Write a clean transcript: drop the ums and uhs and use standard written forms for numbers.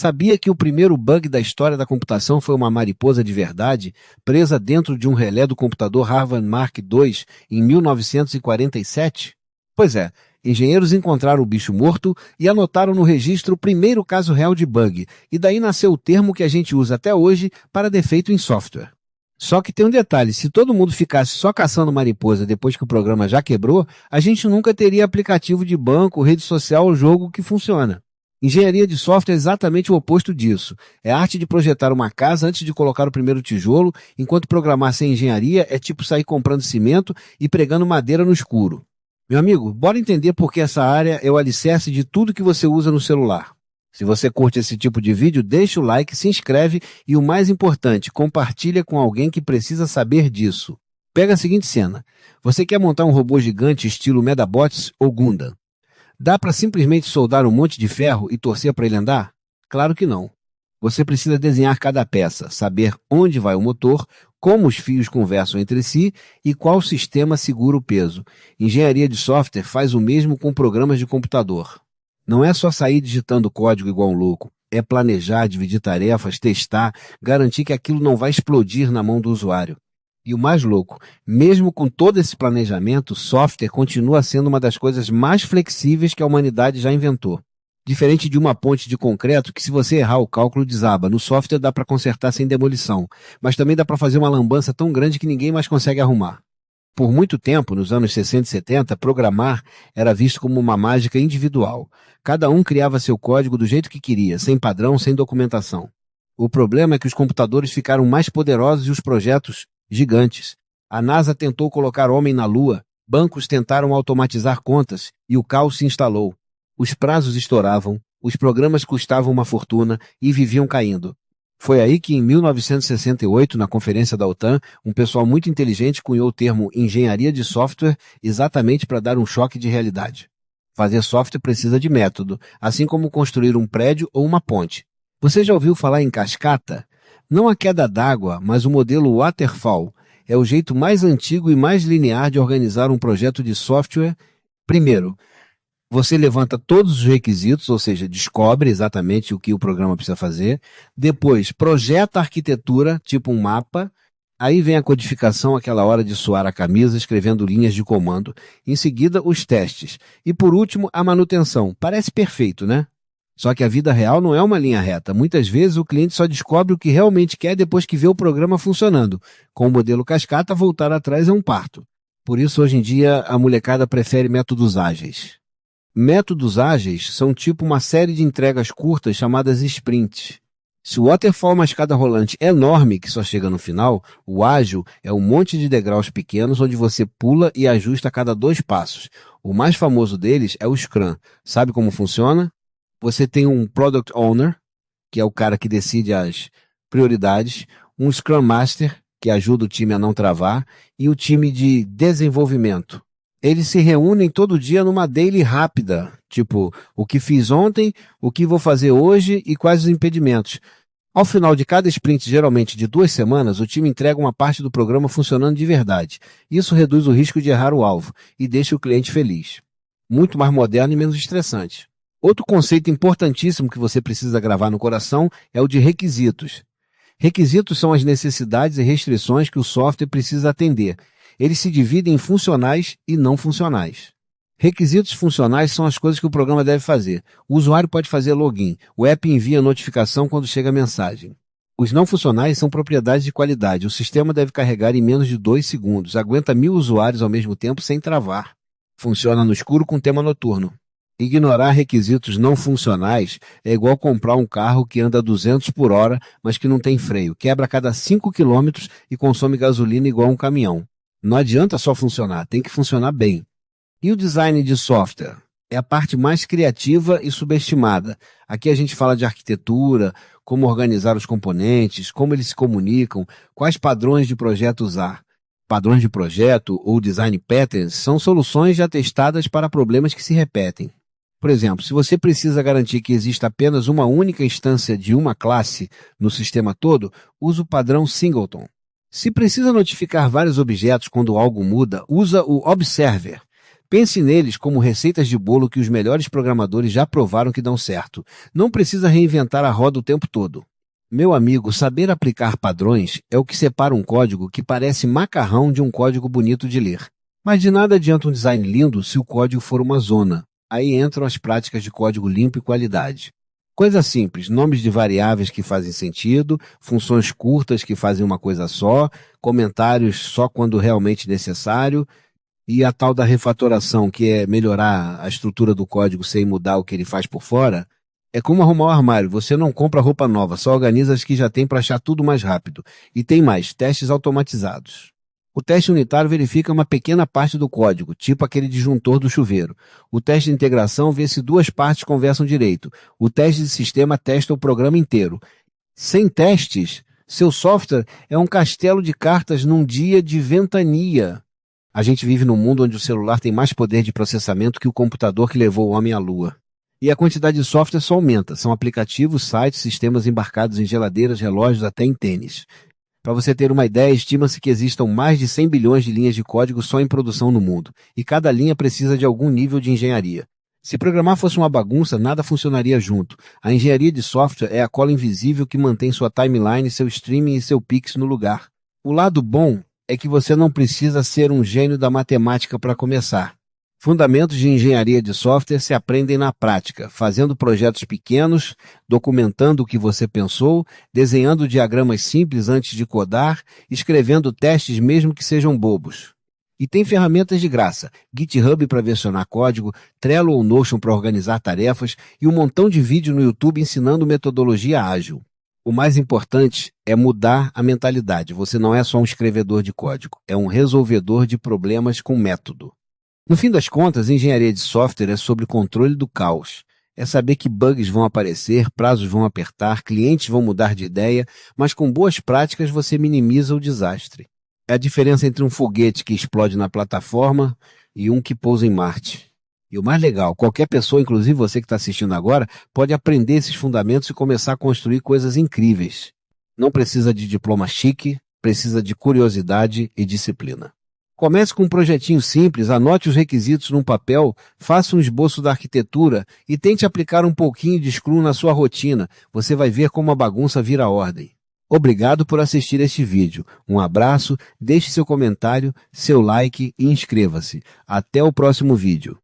Sabia que o primeiro bug da história da computação foi uma mariposa de verdade, presa dentro de um relé do computador Harvard Mark II em 1947? Pois é, engenheiros encontraram o bicho morto e anotaram no registro o primeiro caso real de bug, e daí nasceu o termo que a gente usa até hoje para defeito em software. Só que tem um detalhe, se todo mundo ficasse só caçando mariposa depois que o programa já quebrou, a gente nunca teria aplicativo de banco, rede social ou jogo que funciona. Engenharia de software é exatamente o oposto disso. É a arte de projetar uma casa antes de colocar o primeiro tijolo, enquanto programar sem engenharia é tipo sair comprando cimento e pregando madeira no escuro. Meu amigo, bora entender por que essa área é o alicerce de tudo que você usa no celular. Se você curte esse tipo de vídeo, deixa o like, se inscreve e o mais importante, compartilha com alguém que precisa saber disso. Pega a seguinte cena. Você quer montar um robô gigante estilo Medabots ou Gundam? Dá para simplesmente soldar um monte de ferro e torcer para ele andar? Claro que não. Você precisa desenhar cada peça, saber onde vai o motor, como os fios conversam entre si e qual sistema segura o peso. Engenharia de software faz o mesmo com programas de computador. Não é só sair digitando código igual um louco. É planejar, dividir tarefas, testar, garantir que aquilo não vai explodir na mão do usuário. E o mais louco, mesmo com todo esse planejamento, software continua sendo uma das coisas mais flexíveis que a humanidade já inventou. Diferente de uma ponte de concreto que, se você errar o cálculo, desaba. No software dá para consertar sem demolição, mas também dá para fazer uma lambança tão grande que ninguém mais consegue arrumar. Por muito tempo, nos anos 60 e 70, programar era visto como uma mágica individual. Cada um criava seu código do jeito que queria, sem padrão, sem documentação. O problema é que os computadores ficaram mais poderosos e os projetos gigantes. A NASA tentou colocar homem na Lua, bancos tentaram automatizar contas e o caos se instalou. Os prazos estouravam, os programas custavam uma fortuna e viviam caindo. Foi aí que, em 1968, na conferência da OTAN, um pessoal muito inteligente cunhou o termo engenharia de software exatamente para dar um choque de realidade. Fazer software precisa de método, assim como construir um prédio ou uma ponte. Você já ouviu falar em cascata? Não a queda d'água, mas o modelo waterfall. É o jeito mais antigo e mais linear de organizar um projeto de software. Primeiro, você levanta todos os requisitos, ou seja, descobre exatamente o que o programa precisa fazer. Depois, projeta a arquitetura, tipo um mapa. Aí vem a codificação, aquela hora de suar a camisa, escrevendo linhas de comando. Em seguida, os testes. E por último, a manutenção. Parece perfeito, né? Só que a vida real não é uma linha reta. Muitas vezes o cliente só descobre o que realmente quer depois que vê o programa funcionando. Com o modelo cascata, voltar atrás é um parto. Por isso, hoje em dia, a molecada prefere métodos ágeis. Métodos ágeis são tipo uma série de entregas curtas chamadas sprints. Se o waterfall é uma escada rolante enorme que só chega no final, o ágil é um monte de degraus pequenos onde você pula e ajusta a cada 2 passos. O mais famoso deles é o Scrum. Sabe como funciona? Você tem um Product Owner, que é o cara que decide as prioridades, um Scrum Master, que ajuda o time a não travar, e o time de desenvolvimento. Eles se reúnem todo dia numa daily rápida, tipo, o que fiz ontem, o que vou fazer hoje e quais os impedimentos. Ao final de cada sprint, geralmente de 2 semanas, o time entrega uma parte do programa funcionando de verdade. Isso reduz o risco de errar o alvo e deixa o cliente feliz. Muito mais moderno e menos estressante. Outro conceito importantíssimo que você precisa gravar no coração é o de requisitos. Requisitos são as necessidades e restrições que o software precisa atender. Eles se dividem em funcionais e não funcionais. Requisitos funcionais são as coisas que o programa deve fazer. O usuário pode fazer login. O app envia notificação quando chega a mensagem. Os não funcionais são propriedades de qualidade. O sistema deve carregar em menos de 2 segundos. Aguenta 1000 usuários ao mesmo tempo sem travar. Funciona no escuro com tema noturno. Ignorar requisitos não funcionais é igual comprar um carro que anda a 200 por hora, mas que não tem freio. Quebra a cada 5 quilômetros e consome gasolina igual um caminhão. Não adianta só funcionar, tem que funcionar bem. E o design de software? É a parte mais criativa e subestimada. Aqui a gente fala de arquitetura, como organizar os componentes, como eles se comunicam, quais padrões de projeto usar. Padrões de projeto ou design patterns são soluções já testadas para problemas que se repetem. Por exemplo, se você precisa garantir que exista apenas uma única instância de uma classe no sistema todo, use o padrão Singleton. Se precisa notificar vários objetos quando algo muda, usa o Observer. Pense neles como receitas de bolo que os melhores programadores já provaram que dão certo. Não precisa reinventar a roda o tempo todo. Meu amigo, saber aplicar padrões é o que separa um código que parece macarrão de um código bonito de ler. Mas de nada adianta um design lindo se o código for uma zona. Aí entram as práticas de código limpo e qualidade. Coisa simples, nomes de variáveis que fazem sentido, funções curtas que fazem uma coisa só, comentários só quando realmente necessário, e a tal da refatoração, que é melhorar a estrutura do código sem mudar o que ele faz por fora. É como arrumar um armário, você não compra roupa nova, só organiza as que já tem para achar tudo mais rápido. E tem mais, testes automatizados. O teste unitário verifica uma pequena parte do código, tipo aquele disjuntor do chuveiro. O teste de integração vê se duas partes conversam direito. O teste de sistema testa o programa inteiro. Sem testes, seu software é um castelo de cartas num dia de ventania. A gente vive num mundo onde o celular tem mais poder de processamento que o computador que levou o homem à Lua. E a quantidade de software só aumenta. São aplicativos, sites, sistemas embarcados em geladeiras, relógios, até em tênis. Para você ter uma ideia, estima-se que existam mais de 100 bilhões de linhas de código só em produção no mundo, e cada linha precisa de algum nível de engenharia. Se programar fosse uma bagunça, nada funcionaria junto. A engenharia de software é a cola invisível que mantém sua timeline, seu streaming e seu Pix no lugar. O lado bom é que você não precisa ser um gênio da matemática para começar. Fundamentos de engenharia de software se aprendem na prática, fazendo projetos pequenos, documentando o que você pensou, desenhando diagramas simples antes de codar, escrevendo testes mesmo que sejam bobos. E tem ferramentas de graça, GitHub para versionar código, Trello ou Notion para organizar tarefas e um montão de vídeo no YouTube ensinando metodologia ágil. O mais importante é mudar a mentalidade. Você não é só um escrevedor de código, é um resolvedor de problemas com método. No fim das contas, engenharia de software é sobre controle do caos. É saber que bugs vão aparecer, prazos vão apertar, clientes vão mudar de ideia, mas com boas práticas você minimiza o desastre. É a diferença entre um foguete que explode na plataforma e um que pousa em Marte. E o mais legal, qualquer pessoa, inclusive você que está assistindo agora, pode aprender esses fundamentos e começar a construir coisas incríveis. Não precisa de diploma chique, precisa de curiosidade e disciplina. Comece com um projetinho simples, anote os requisitos num papel, faça um esboço da arquitetura e tente aplicar um pouquinho de Scrum na sua rotina. Você vai ver como a bagunça vira ordem. Obrigado por assistir este vídeo. Um abraço, deixe seu comentário, seu like e inscreva-se. Até o próximo vídeo.